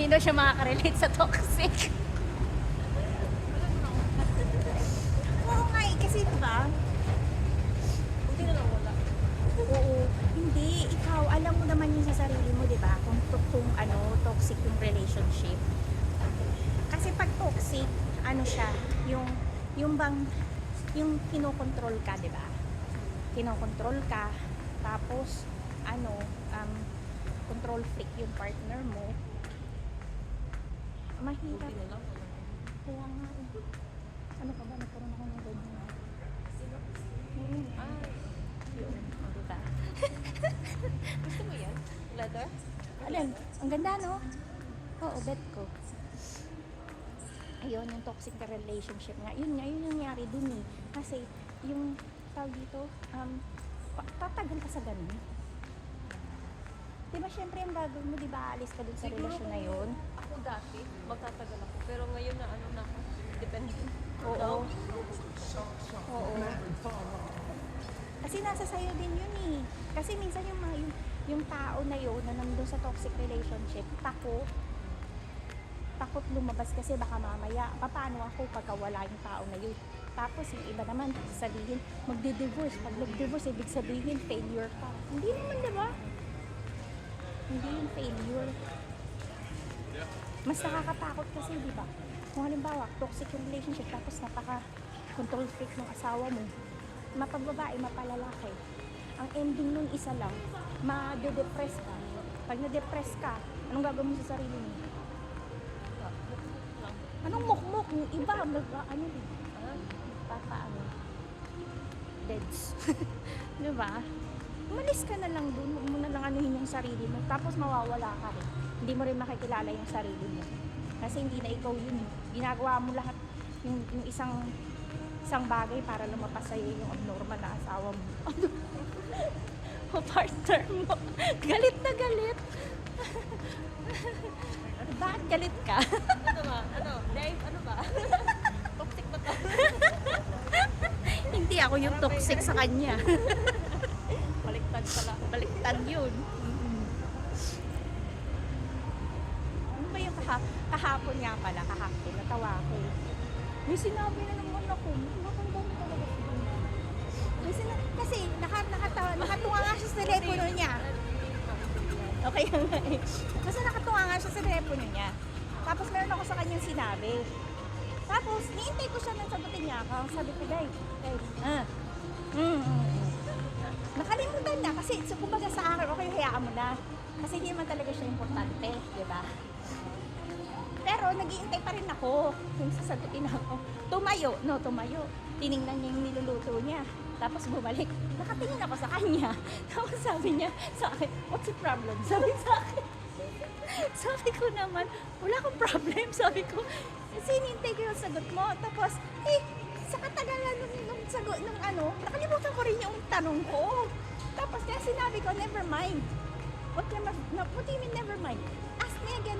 daw siya makaka-relate sa toxic. Oo nga eh, kasi diba? Buti na lang wala. Oo, hindi. Ikaw, alam mo naman yun sa sarili mo, diba? Kung toxic yung relationship. Kasi pag toxic, ano siya, yung bang, yung kinokontrol ka, diba? Kinokontrol ka, tapos, control freak yung partner mo. Mahirap. Buti na lang wala. Kaya nga, ano ka ba? Nagkaroon ako ng ganyan. Ah, Yun, diba? gusto mo yan? Leather? Alin? Ang ganda, no? Oo, bet ko. Ayun, yung toxic na relationship nga. Yun yung nangyari dun eh. Kasi, yung tawag dito, tatagal ka sa ganun. Diba, syempre, ang gagawin mo, diba, alis ka dun sa Siguro relasyon na yun? Ako dati, magtatagal ako. Pero ngayon na ano na ako, depende. Oo. Oo. Kasi nasa sayo din yun eh. Kasi minsan yung tao na yun na nandun sa toxic relationship, takot lumabas kasi baka mamaya, paano ako pagka wala yung tao na yun. Tapos yung iba naman, sabihin, magdi-divorce. Pag nag-divorce, ibig sabihin, failure ka. Hindi naman, diba? Hindi yung failure. Mas nakakatakot kasi, diba? Kung halimbawa, toxic yung relationship, tapos napaka-control freak ng asawa mo, mapagbabae, mapalalaki. Ang ending nun isa lang, ma-depress ka. Pag na-depress ka, anong gagawin mo sa sarili mo? Anong mukmuk? Yung iba, deads. Diba? Umalis ka na lang dun, huwag mo na lang anuhin yung sarili mo, tapos mawawala ka rin. Hindi mo rin makikilala yung sarili mo. Kasi hindi na ikaw yun. Ginagawa mo lahat yung isang bagay para lumabas sa'yo yung abnormal na asawa mo. O partner mo. Galit na galit. Bakit galit ka? Ano ba? Ano? Dave, ano ba? Toxic ba to? Hindi ako yung toxic sa kanya. Baliktad pala. Baliktad yun. Ano ba yung kahapon nga pala? Kahapon, natawa ako eh. May sinabi na naman ako. Nakandang talaga siya. Kasi nakatunga nga siya sa telepono niya. Okay nga eh. Kasi nakatunga nga siya sa telepono niya. Tapos meron ako sa kanyang sinabi. Tapos, niintay ko siya nang sagutin niya ako. Sabi ko, Day, nakalimutan na kasi kumbaga sa akin, okay, hayaan mo na. Kasi hindi naman talaga siya importante, di ba? Pero nag-iintay pa rin ako kung sasagutin ako. Tumayo. Tiningnan niya yung niluluto niya. Tapos bumalik. Nakatingin ako sa kanya. Tapos sabi niya sa akin, what's the problem? Sabi sa akin. Sabi ko naman, wala akong problem. Sabi ko, sinintay ko yung sagot mo. Tapos, sa katagalan nung sagot, nakalimutan ko rin yung tanong ko. Tapos kaya sinabi ko, never mind. What do you mean never mind? Ask me again.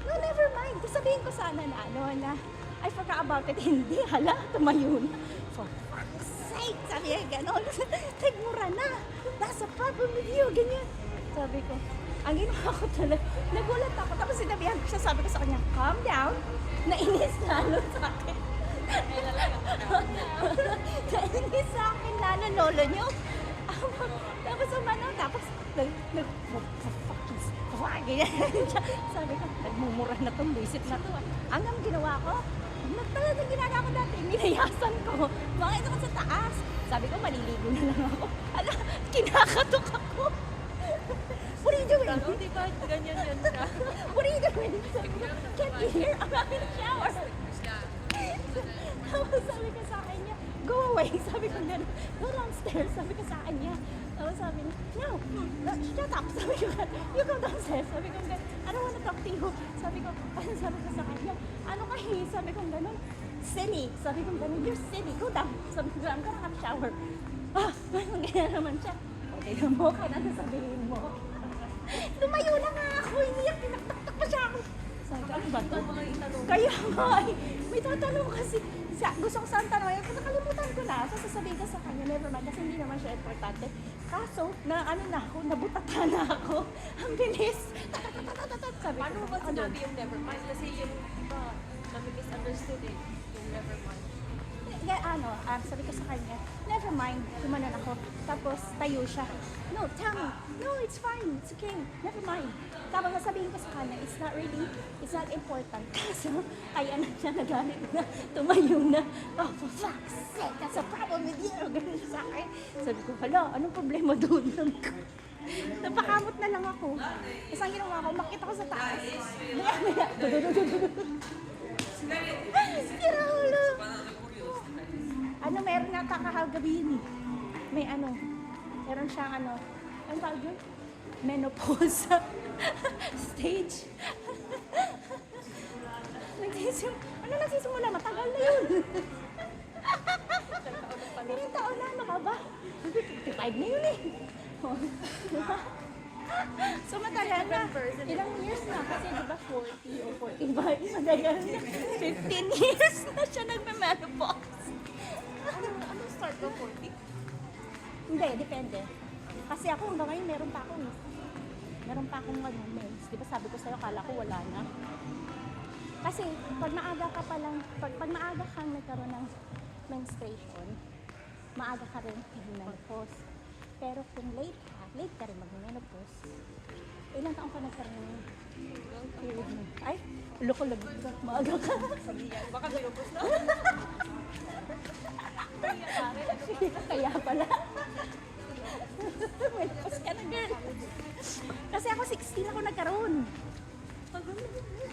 No, never mind. Sabihin ko sana na I forgot about it. Hindi, hala, tumayo na. For fuck's sake, sabi niya gano'n. Nagmura na. That's a problem with you, ganyan. Sabi ko, ang ginawa ko talaga, nagulat ako. Tapos sinabihan ko siya, sabi ko sa kanya, calm down. Nainis lalo sa akin. Nainis sa akin lalo, lolo niyo. Tapos tapos sabi ko, nagmumura na tong buisit na to. Hanggang ginawa ko, talagang ginagawa ko dati, nilayasan ko. Bakit ako sa taas? Sabi ko, maliligo na lang ako. Kinakatok ako. What are you doing? Ano, di ba ganyan yan ka? What are you doing? Can't you hear? I'm having a shower. Tapos sabi ko sa akin niya, go away. Sabi ko gano'n, go downstairs. Sabi ko sa akin niya. Tapos sabi niya, no, shut up. Sabi ko, you go downstairs. Sabi ko gano'n, I don't wanna talk to you. Sabi ko sa kanya, ano kahi? Sabi ko gano'n, silly. Sabi ko gano'n, you're silly. Go down. Sabi ko, I'm gonna have a shower. Ganyan naman siya. Okay na mo, kaya nasasabihin mo. Tumayo na nga ako, iniyak, pinaktaktak pa siya ako. Sabi ko, ano ba ito? Kaya nga eh, may tatanong kasi, gusto ko saan tanong, nakalimutan ko na, so sasabihin ko sa kanya, never mind, kasi hindi naman siya importante. Kaso, na ako, nabutata na ako, ang bilis, sabi Paano mo ba sinabi yung never mind? Kasi yung iba, nami-misunderstood eh. Yung never mind. Sabi ko sa kanya, never mind, kumanan ako. Tapos tayo siya, no, tell me, no, it's fine, it's okay, never mind. Tapos sasabihin ko sa kanya, it's not important. So, ay ano siya, nagalit na, tumayo na, oh, for fuck's sake, that's a problem with you. Ganun siya sa akin. Sabi ko, hala, anong problema doon? Sabi ko, napakamot na lang ako. Tapos ang ginawa ko, umakit ako sa taas. Maya, sira ulo. Meron na kakagabihin eh. May meron siyang ang tawag yun? Menopause stage. Nagsisimula, matagal na yun. Ilang taon na, ano ka ba? 55 na yun eh. So matagal na. Ilang years na kasi diba 40 o 45, matagal na. 15 years na siya nagme-menopause. Ano start ko 40? Hindi, depende. Kasi ako hanggang ngayon meron pa akong mens. Di ba sabi ko sa'yo, kala ko wala na. Kasi pag maaga ka pa lang, pag maaga kang nagkaroon ng menstruation, maaga ka rin mag-menopause. Pero kung late ka rin mag-menopause, ilang taong ka nagkaroon ng period mo? Ay, ulo ko lagi ka. Maaga ka. Baka menopause na. Kaya pala. Menopause ka na, girl. Kasi ako 16 ako nagkaroon.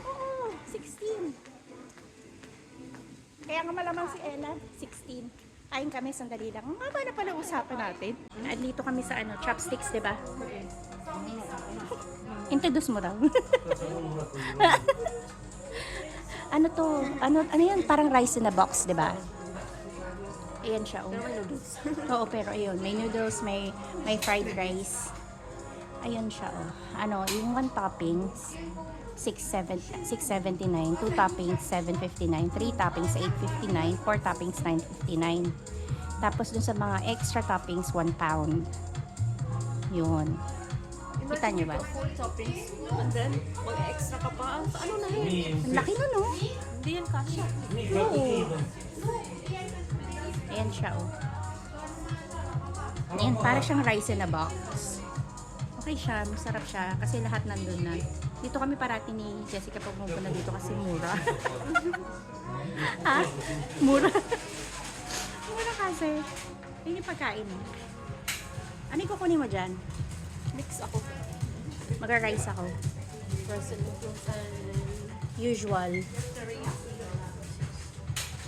Oo, 16. Kaya nga malamang si Ella, 16. Kain kami, sandali lang. Ang haba na pala usapan natin. Andito kami sa chopsticks, di ba? Introduce mo daw. Ano to? Ano yan? Parang rice in a box, di ba? Ayan siya, oh. Pero may noodles. Oo, pero ayun, may noodles, may fried rice. Ayun siya, oh. Yung one toppings, 679, 2 toppings, 759, 3 toppings, 859, 4 toppings, 959. Tapos dun sa mga extra toppings, 1 pound. Yun. Kita nyo ba? 4 toppings. And then, mag-extra ka pa. Ano na yun? Ang laki nun, oh. Hindi yan kasha. Oo. Ayan siya, oh. Ayan, para siyang rice in a box. Okay siya, masarap siya kasi lahat nandun na. Dito kami parati ni Jessica pag pumunta dito kasi mura. Ha? Mura? Mura kasi. Yun yung pagkain. Ano yung kukunin mo dyan? Mix ako. Magra-rice ako. Present noodles and Usual. teriyaki.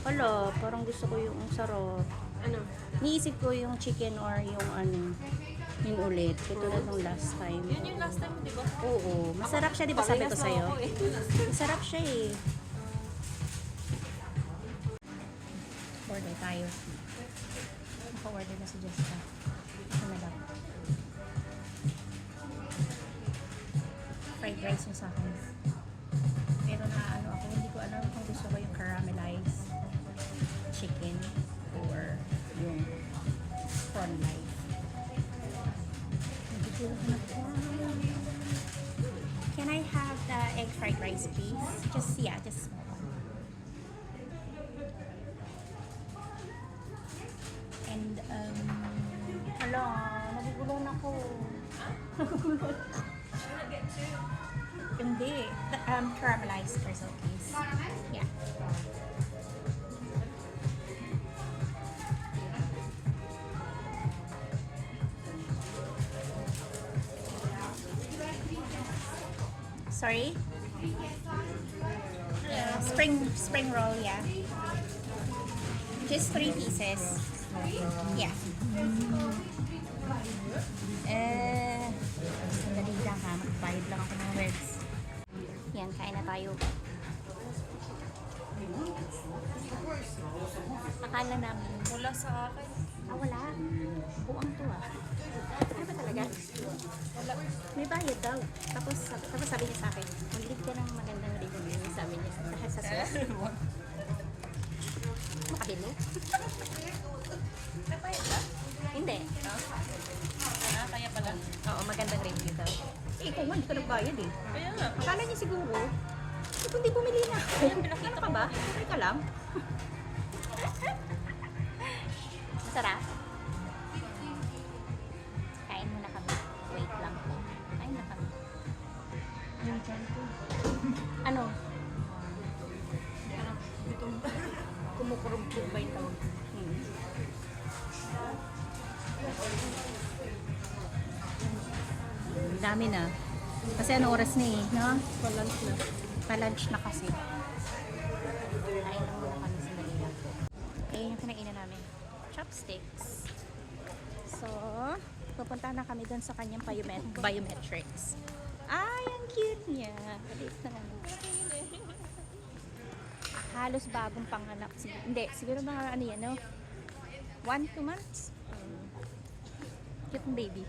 Wala, parang gusto ko yung sarap. Ano? Niisip ko yung chicken or yung yun ulit. Ito na nung last time. Yun yung last time, di ba? Oo, masarap siya, di ba sabi ko Parehas na sa'yo? ako eh. Masarap siya eh. Order tayo. Naka-order na si Jessica. Ito na lang. Fried rice yung sa akin. Pero ako, hindi ko alam kung gusto ko yung caramelized chicken or yung prawn life. Can I have the egg fried rice, please? Just small one. And, hala, nagugulon ako. Nagugulon. Hindi. Caramelized first, please. Yeah. Sorry? Spring roll, yeah. Just 3 pieces. Yeah. Sandali lang ha. Magbayad lang ako ng words. Yan, kain na tayo. Akala namin. Wala sa akin. Wala. Buang to ah. Ano ba talaga? Wala. May bayad daw. Tapos sabi niya sa akin, mag-leave ka ng magandang review. Sabi niya sa susunod. Makabili? Nagbayad ba? Hindi. Kaya pala. Oo, magandang review daw. ko nga, hindi ka nagbayad eh. Kaya nga. Akala niya siguro, kundi bumili na ako. Ayan, pinakita Ano ko ka ba? na. Okay ka lang? Masarap? Kain muna kami. Wait lang po. Kain na kami. Ano? Kumukurog-kurog ba yung tawag? Ang dami na. Kasi ano oras na eh, no? Balance na. Pa-lunch na kasi. Kain na muna kami sa Manila. Eh, yung kinainan namin. Chopsticks. So, pupunta na kami doon sa kanyang biometrics. Ay, ang cute niya. Maliit na ano. Halos bagong panganak. Hindi, siguro mga ano yan, no? 1-2 months. Cute ng baby.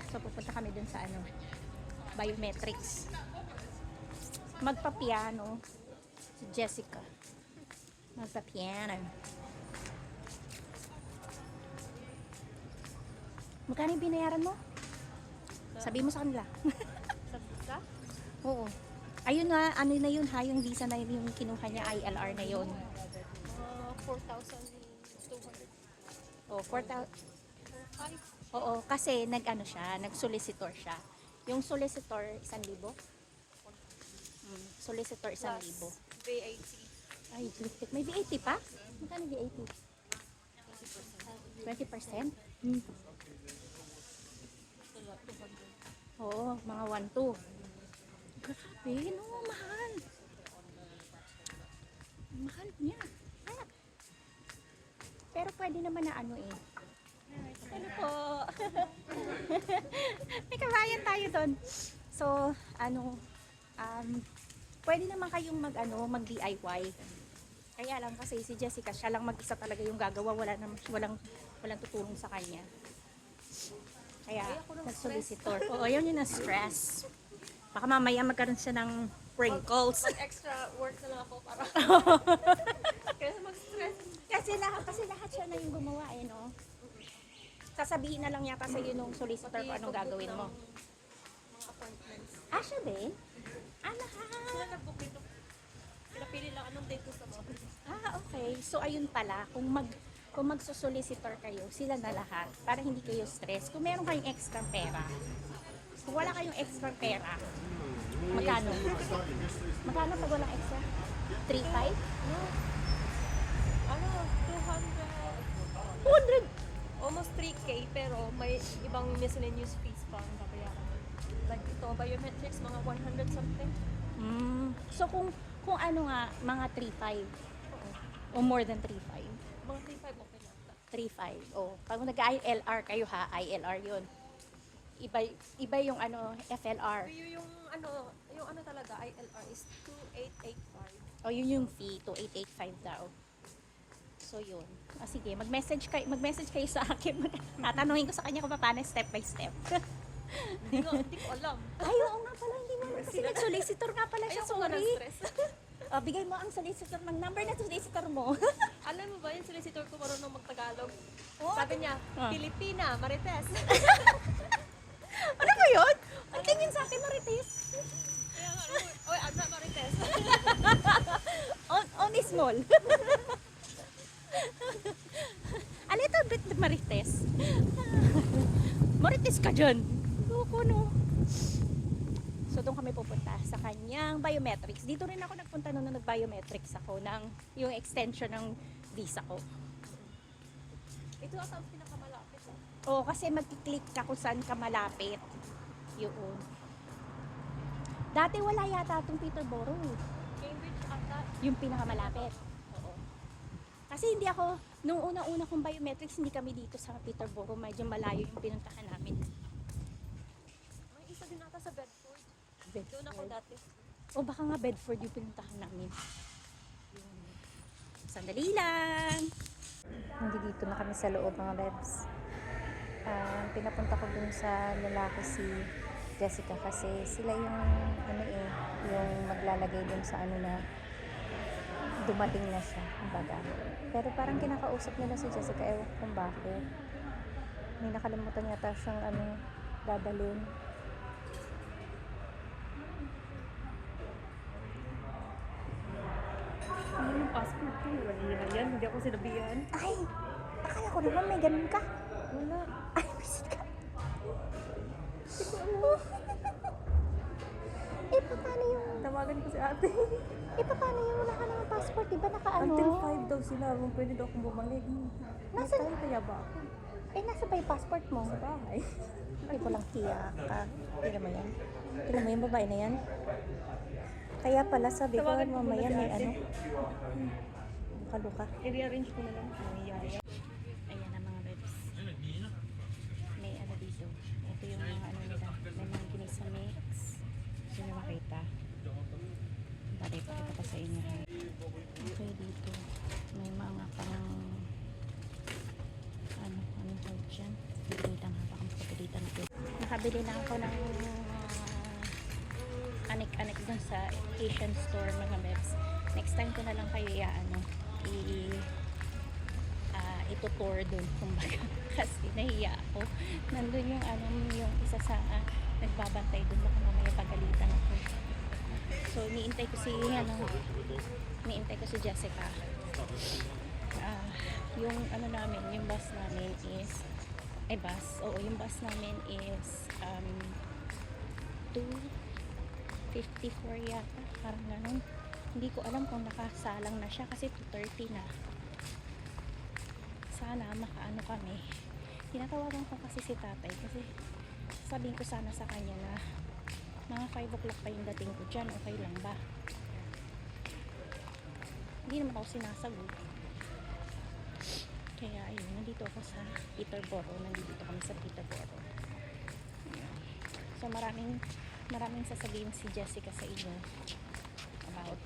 So, pupunta kami dun sa ano, biometrics. Magpa-piano. Si Jessica. Magpa-piano. Magkano yung binayaran mo? Sabi mo sa kanila. Sa visa? Oo. Ayun nga, ano na yun ha, yung visa na yun, yung kinuha niya, ILR na yun. 4,200. O, 4,000. 5. Oo, kasi nag-ano siya, nag-solicitor siya. Yung solicitor, 1,000? Solicitor, 1,000. VAT. Ay, may VAT pa? Magkano VAT? 20%? Oo, mga 1-2. Grabe, no, mahal. Mahal niya. Ah. Pero pwede naman na ano eh. Ano po? May kabayan tayo doon. So, ano, pwede naman kayong mag-DIY. Kaya lang kasi si Jessica, siya lang mag-isa talaga yung gagawa, walang tutulong sa kanya. Kaya, nag-solicitor. Oo, yun yung na-stress. Baka mamaya magkaroon siya ng wrinkles. Mag-extra work na lang ako para kaya mag-stress. Kasi lahat siya na yung gumawa eh, no? Sasabihin na lang yata sa iyo nung solicitor kung anong gagawin mo. Mga appointments. Ah, siya din? Ah, Sila lahat. nag-book nito. Pinapili lang anong date gusto mo. Ah, okay. So, ayun pala, kung magsusolicitor kayo, sila na lahat, para hindi kayo stress. Kung meron kayong extra pera, kung wala kayong extra pera, magkano? Magkano pag walang extra? 3,500? Ano, 200! almost 3K pero may ibang miscellaneous fees pa ang babayaran. Like ito, biometrics, mga 100 something. So, kung ano nga, mga 3,500 o more than 3,500. Mga 3.5 okay na. 3,500. Oh, pag nag-ILR kayo ha, ILR 'yun. Iba yung ano, FLR. Pero yung ano talaga, ILR is 2,885. O yun yung fee, 2,885 daw. So yun. Sige, mag-message kayo sa akin. Tatanungin ko sa kanya kung paano step by step. Hindi ko alam. Ay, oo nga pala, hindi mo. Kasi nag-solicitor nga pala siya, Ayoko nga ng sorry. stress. Bigay mo ang solicitor, ng number na solicitor mo. Alam mo ba, yung solicitor ko marunong mag-Tagalog. Oh, Sabi niya, Pilipina, Marites. ano ba yun? Ang tingin sa akin, Marites. Kaya nga, oy, I'm not Marites. Only small. A little bit Marites. Marites ka dyan. Loko, no? So, doon kami pupunta sa kanyang biometrics. Dito rin ako nagpunta noon na nag-biometrics ako ng yung extension ng visa ko. Ito ata ang pinakamalapit. Oo, kasi mag-click ka kung saan ka malapit. Yun. Dati wala yata itong Peterborough. Cambridge ata. Yung pinakamalapit. Oo. Kasi hindi ako, nung una-una kong biometrics, hindi kami dito sa Peterborough. Medyo malayo yung pinuntahan namin. May isa din ata sa Bedford. Doon ako dati. O baka nga Bedford yung pinuntahan namin. Sandali lang. Nandito na kami sa loob mga bebs. Pinapunta ko dun sa lalaki si Jessica kasi sila yung yung maglalagay dun sa na dumating na siya, kumbaga. Pero parang kinakausap nila si Jessica, ewan kung bakit. May nakalimutan yata siyang dadalhin. Ano yung passport ko? Wala yan. Hindi ako sinabihan. Ay, akala ko naman may ganun ka. Wala. Ay, visit ka. Eh, paano yung... Tawagan ko si ate. Eh, paano yung wala ka naman passport? Di ba naka-ano? Until 5 daw sila. Kung pwede daw akong bumalik. Nasaan? Nasaan kaya ba ako? Eh, nasa ba yung passport mo? Sa bahay. Ay, walang tiyak ka. Tignan mo yan. Tignan mo yung babae na yan. Kaya pala sabi ko, Tawagan ko mamaya muna si may ate. ano. Kaluka. I-rearrange ko na lang. Nangyayari. Ayan ang mga bebs. May ano dito. Ito yung mga ano nila. May mga ginisa mix. Gusto nyo makita? Bali, pakita ko sa inyo. Okay dito. May mga pang ano po dyan. Pilitan nga. Baka makapilitan natin. Nakabili na ako ng anik-anik dun sa Asian store mga bebs. Next time ko na lang kayo itutour dun kumbaga. Kasi nahiya ako. Nandun yung yung isa sa nagbabantay dun, baka mamaya pagalitan ako. So niintay ko si Jessica. Yung namin, yung bus namin is yung bus namin is 2:54 yata, parang ganun. Hindi ko alam kung nakasalang na siya kasi 2:30 na. Sana makaano kami. Tinatawagan ko kasi si tatay kasi sabihin ko sana sa kanya na mga 5 o'clock pa yung dating ko dyan, okay lang ba? Hindi naman ako sinasagot. Kaya ayun, nandito ako sa Peterborough. Nandito kami sa Peterborough. So maraming sasabihin si Jessica sa inyo about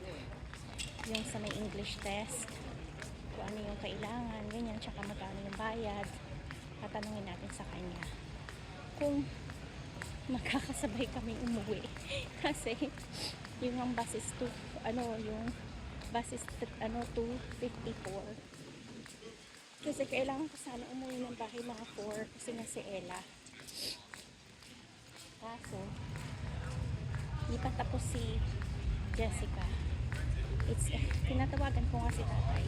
yung sa may English test, kung ano yung kailangan, ganyan, tsaka magkano yung bayad. Tatanungin natin sa kanya kung magkakasabay kami umuwi kasi yung bus is yung bus is 2:54 kasi kailangan ko sana umuwi ng bahay mga 4 kasi nga si Ella. Kaso di pa tapos si Jessica. Tinatawagan ko nga si tatay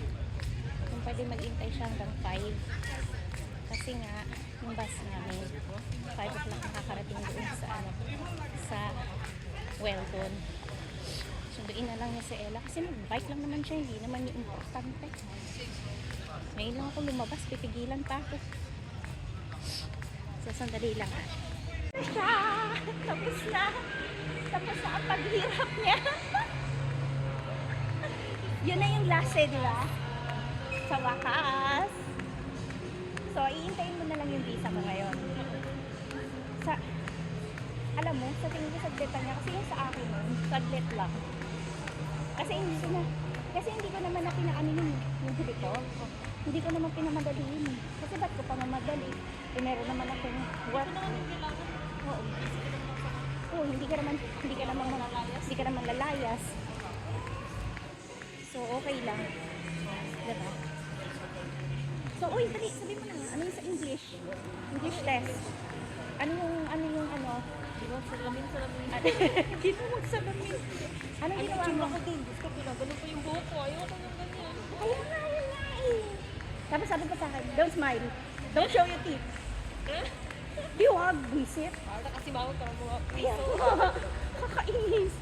kung pwede maghintay siya hanggang 5 kasi nga yung bus namin 5 o'clock nakakarating doon sa Weldon. Sunduin na lang niya si Ella kasi mag-bike lang naman siya, hindi naman yung importante. Ngayon lang ako lumabas, pipigilan pa ako. So sandali lang siya! Tapos na ang paghirap niya. Yun na yung last di ba? Sa wakas. So, iintayin mo na lang yung visa mo ngayon. Alam mo, sa tingin ko saglitan niya, kasi yung sa akin nun, saglit lang. Kasi hindi ko naman na pinaano yung huli ko. Hindi ko naman pinamadali yun. Kasi ba't ko pa mamadali? Eh, meron naman akong work. Oo. Oo, hindi ka naman lalayas. So, okay lang. Diba? So, uy, dali, sabi mo na, ano yung sa English? English test. Ano yung Salamin. Dito mo salamin. Anong ginawa mo? Ako din. Gusto ko lang. Ganun pa yung buhok ko. Ayoko yung ganyan. Kaya nga, yun nga eh. Tapos sabi pa sa akin, don't smile. Don't show your teeth. Di wag, visit. Para kasi bawal ka mga Kaya nga, kakainis.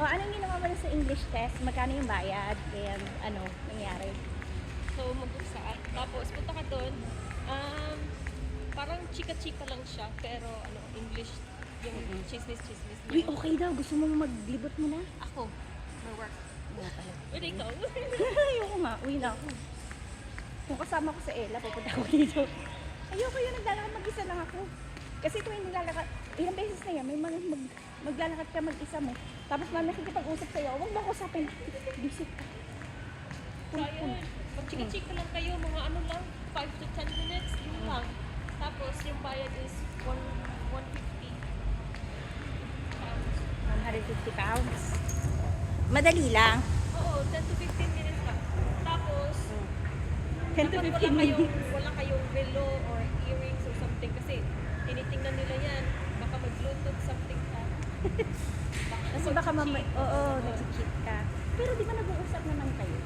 O, anong ginawa mo sa English test? Magkano yung bayad? Kaya nangyari? So, mag-usaan. Tapos, punta ka doon. Parang chika-chika lang siya. Pero, English, yung chismis Uy, niya. okay daw. Gusto mong maglibot mo na? Ako, my work. Pwede ikaw. Ayoko nga, uwi na ako. Kung kasama ko sa Ella, pupunta ako dito. Ayoko yun, naglalakad mag-isa lang ako. Kasi tuwing naglalakad, ilang beses na yan, may maglalakad ka mag-isa mo. Tapos mamaya nakikipag-usap sa'yo, huwag mo ako usapin. Visit ka. So, ayun. Mag-chika-chika lang kayo. Mga lang, 5 to 10 minutes. Yun lang. Tapos, yung bayad is 150 pounds. 150 pounds. Madali lang. Oo, 10 to 15 minutes lang. Tapos, 10 to dapat 15 minutes. wala kayong relo or earrings or something kasi tinitingnan nila yan. mag-bluetooth something ka. Kasi baka mamay, oo, nag-cheat ka. Pero di ba nag-uusap naman kayo?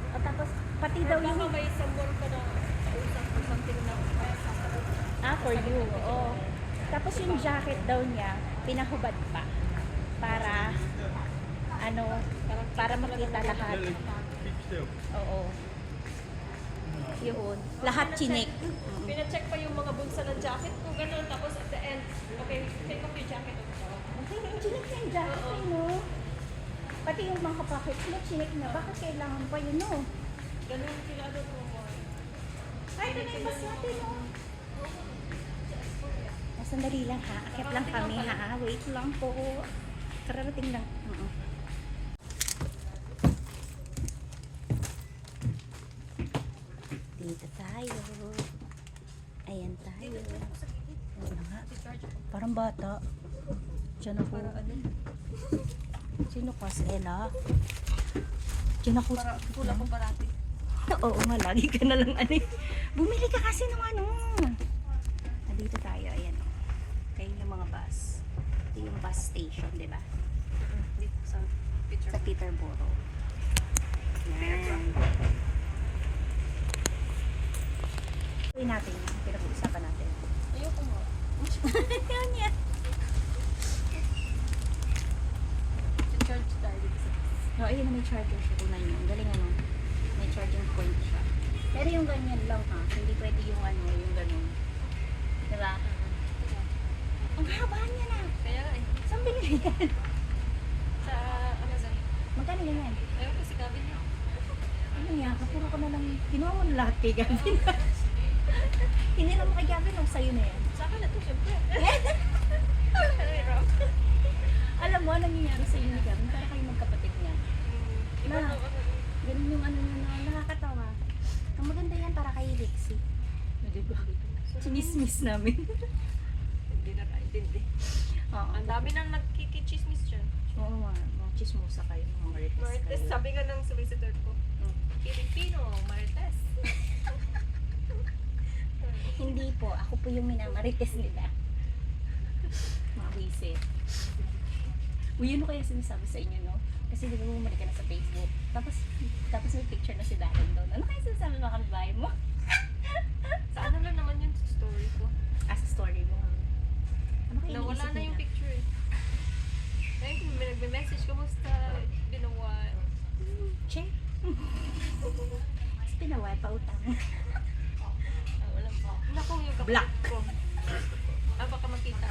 O tapos, pati daw Baka yung... may someone ka na kausap or something na For you, oo. Tapos yung jacket daw niya, pinahubad pa. Para, ano, para makita lahat. Oo. Yun. Lahat chinik. Pina-check pa yung mga bulsa ng jacket ko, gano'n. Tapos at the end, okay, take off your jacket. Chinik na yung jacket eh, no? Pati yung mga pockets mo, chinik na. Bakit kailangan pa yun, no? Ganun sila doon mo. Ay, ito na yung bus natin, no? Sandali lang ha. Akit lang kami ha. Wait lang po. Kararating lang. Dito tayo. Ayan tayo. Ayan na nga. Parang bata. Diyan ako. Sino ka? Stella? Diyan ako. Pula ko parati. Oo nga. Lagi ka na lang ano. Bumili ka kasi ng ano. Dito tayo. Ayan. Kayo yung mga bus. Ito yung bus station, di ba? Dito sa picture. Sa Peterborough. Yan. Gawin natin yun. Pinag-uusapan natin. Ayoko mo. Yan yan. Charge tayo. No, ayun na may charger siya. Tingnan nyo. Ang galing ano. May charging point siya. Pero yung ganyan lang ha. Hindi pwede yung ano, yung ganun. Diba? Ang haba niya na. Kaya nga eh. Saan binili yan? Sa Amazon. Magkano yan? Ayoko ko si Gavin niya. Ano yan? Kapuro ka na lang. Kinuha mo na lahat kay Gavin. Hinila mo kay Gavin o sa'yo na yan? Sa akin na to, syempre. Alam mo, anong nangyayari sa inyo ni Gavin? Para kayo magkapatid niya. Iba Ma. na ako. Ganun yung ano niya na nakakatawa. Ang maganda yan para kay Lexie. Diba? Chinismis namin. Hindi na kaintindi. Oo. Ang dami nang nagkikichismis dyan. Oo nga. Mga chismosa kayo. Mga marites Marites, kayo. sabi nga ng solicitor ko. Filipino, Marites. Hindi po. Ako po yung minamarites nila. Mga wisit. Uy, yun kaya sinasabi sa inyo, no? Kasi di ba bumalik ka na sa Facebook. Tapos may picture na si Darren doon. Ano kaya sinasabi mga kababae mo? Sa ano lang naman yun sa story ko. As a story mo. Ano kaya Nawala iniisip na yung nila? picture eh. Like, may nagme-message, kamusta? Been a while. Check. Tapos pinawal pa utang. Ah, wala pa. Naku, yung kapatid Black. ko. Ah, baka makita.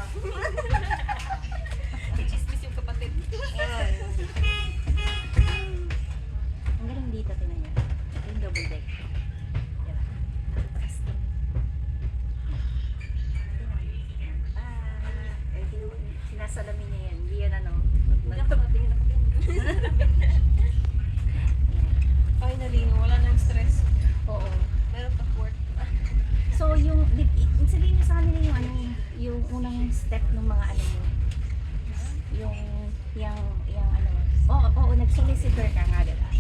Chismis yung kapatid. Ang galing dito, tinan niya. Ito yung double deck. Diba? Napakastin. Sinasalamin niya yan. Hindi yan ano. Hindi ako nakatingin. Finally, wala nang stress. Oo. Meron pa work. So, sabihin niyo sa kanila yung ano, yung unang step ng mga ano mo. Yung ano. Oo, nag-solicitor ka nga, diba?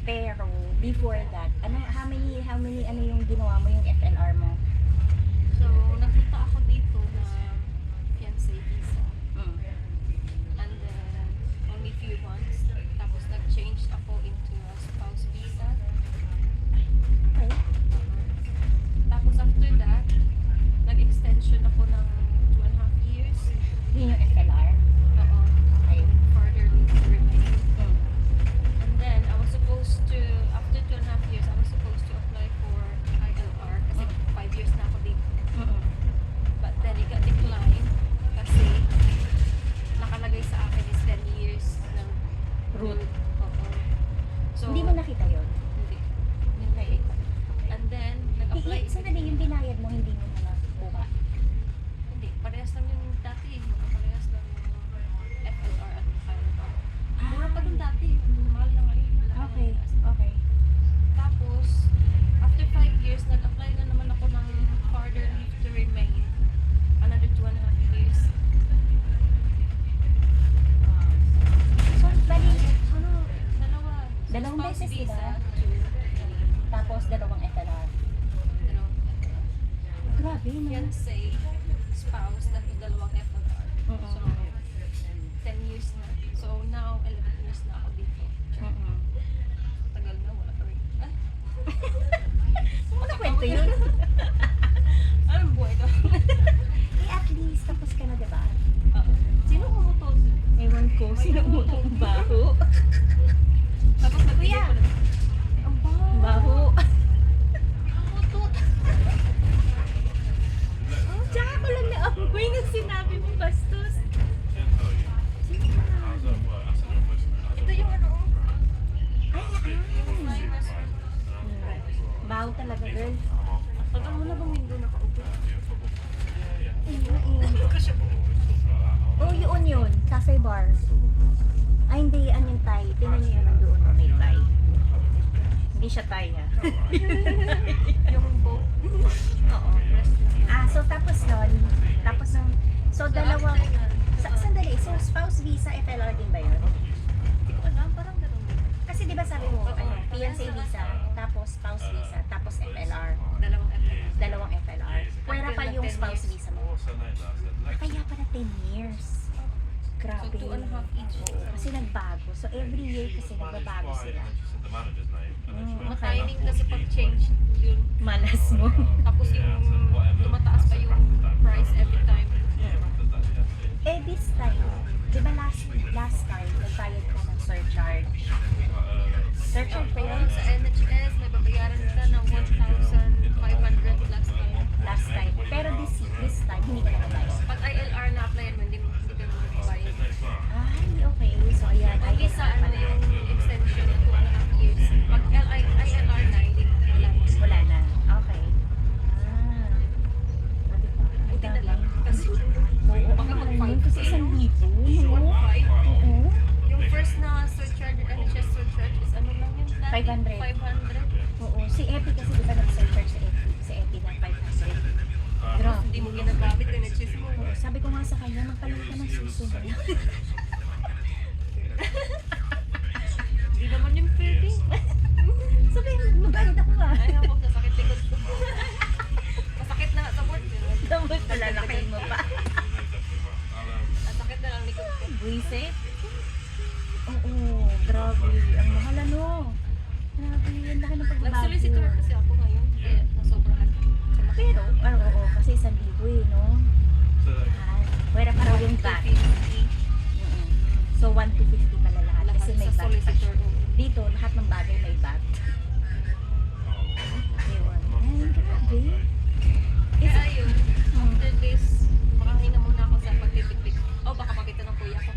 Pero, before that, how many ano yung ginawa mo, yung FLR mo? So, nagpunta ako dito na fiancé visa. And then, only few months. Tapos, nag-change ako into a spouse visa. Okay. Tapos, after that, nag-extension ako ng 2.5 years. Yun yung FLR. Oo. Okay. Further leave to remain. Mm. And then, I was supposed to, after 2.5 years, I was supposed to apply for ILR kasi 5 years na ako dito. Mm-mm. But then, it got declined kasi ko, sinuot ang baho. Tapos Kuya. Ang Baho. Utot. Tsaka ko lang naamoy nung sinabi mo bastos. Ito yung ano. Ay, Virus. baho talaga, girl. Tagal mo na bang window nakaupo? Oh, yun. Cafe bar. Ay, hindi. Ano yung Thai? Tingnan niyo yun nandoon. Oh, may Thai. Hindi siya Thai, ha? Yung boat. Oo. So tapos nun, so dalawang, sandali, so spouse visa, FLR din ba yun? Hindi ko alam, parang ganun din. Kasi di ba sabi mo, fiancé visa, tapos spouse visa, tapos FLR, Dalawang FL. dalawang FLR. Pwera pa yung spouse visa mo. Kaya pala 10 years. Grabe. So 2.5 each. Oo, kasi nagbago. So every year kasi nagbabago sila. Mataining kasi pag-change yun. Malas mo. Tapos yung tumataas pa yung price every time. Eh this time, di ba last time, nagbayad ka ng surcharge? Surcharge pa yun? Sa NHS, may babayaran ka ng 1,500 last time. Pero this time, hindi ka nakabayad. Pag ILR na-applyan mo, hindi ka na magbabayad. Ay, okay. So ayan, Only sa ano yung extension na 2.5 years. Pag ILR na, hindi wala na. Wala na. Okay. Diba? Buti na lang. Kasi Oo, baka mag-fight. kasi 1,000, no? 1.5. Oo. Yung first na surcharge, NHS surcharge is ano lang yun? 500. 500. Oo. Si Epi kasi di ba nag-surcharge sa Epi na 500. Tapos hindi mo ginagamit NHS mo. Oo, sabi ko nga sa kanya, magpalit ka ng susunod. Hindi naman yung pwede. Sabi, magbayad ako nga. Ayaw ko, sasakit likod ko. Masakit na nga sa board. Tapos malalakay mo pa. Masakit na lang likod ko. Buisit? Oo, grabe. Ang mahal ano. Grabe, ang laki ng pagbabago. Nag-solicitor kasi ako ngayon. Kaya nasobrahan. Pero, oo, kasi 1,000 eh, no? Wala pa raw yung VAT. 250. Mm-mm. So, 1,250 pala lahat. Kasi may Sa VAT pa siya. solicitor. Dito, lahat ng bagay may VAT. Yun. Ay, grabe. Kaya yun, after this, makahinga muna ako sa pagtitipid. Oh, baka makita ng kuya ko.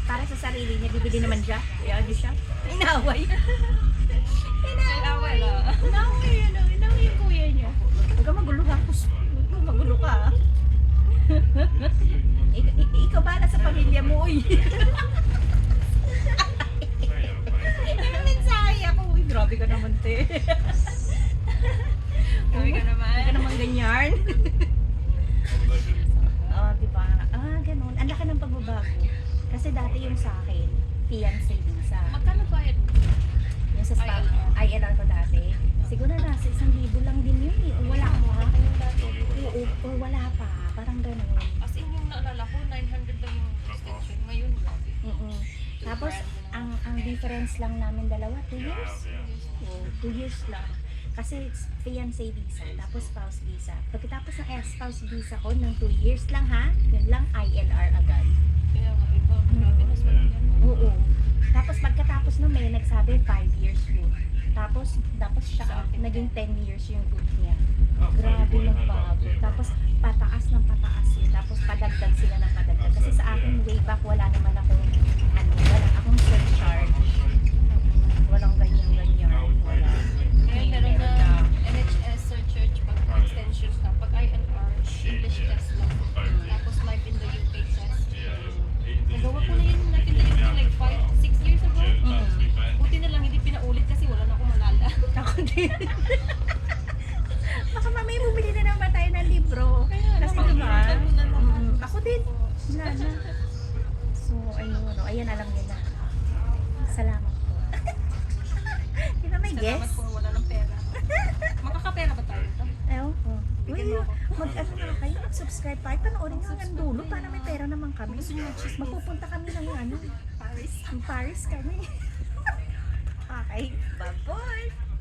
Para sa sarili niya, bibili naman siya. Kaya di siya. Inaway. Inaway na. Inaway, inaway yung kuya niya. Huwag ka magulo ha. Huwag ka magulo ka ha. Ikaw bala sa pamilya mo, uy. Yung mensahe ako, uy, grabe ka naman, te. Sabi ka naman. Huwag ka naman ganyan. Diba? Ganun. Ang laki ng pagbabago. Kasi dati yung sa akin, fiancé visa. Magkano bayad mo? Yung sa ILR ko dati, siguro nasa 1,000 lang din yun eh. O wala pa. O wala pa. Parang ganun. As in yung naalala ko, 900 lang yung extension. Ngayon, grabe. Mm-mm. Tapos, ang difference lang namin dalawa, 2 years. Oo, 2 years lang. Kasi it's fiancé visa, tapos spouse visa. Pagkatapos ng spouse visa ko, ng 2 years lang ha, yun lang ILR agad. Kaya nga, iba. Grabe, mas malaki. Oo. Tapos pagkatapos nun, may nagsabi 5 years good. Tapos siya, naging 10 years yung good niya. Grabe nagbago. Tapos pataas ng pataas yun. Tapos padagdag sila ng padagdag. Kasi sa akin, way back, wala naman akong, wala akong surcharge. Walang ganyan-ganyan. Wala. Kaya meron na NHS surcharge pag extension ka. Pag ILR, English test lang. Tapos life in the UK test. Nagawa ko na yun life in the UK like 5-6 years ago. Buti na lang hindi pinaulit kasi wala na akong malala. Ako din. Baka mamaya bumili na naman tayo ng libro. Kasi diba? Ako din. Wala na. So, ayun. Ayan, alam niyo na. Salamat po. Di ba may Salamat guess? po, wala ng pera. Makakapera ba tayo? Ayun po. Uy, Bigyan mo ako. mag-ano na kayo, mag-subscribe tayo. Panoorin nyo hanggang dulo para may pera naman kami. Mapupunta kami ng Paris. Paris kami. Okay, bye-bye.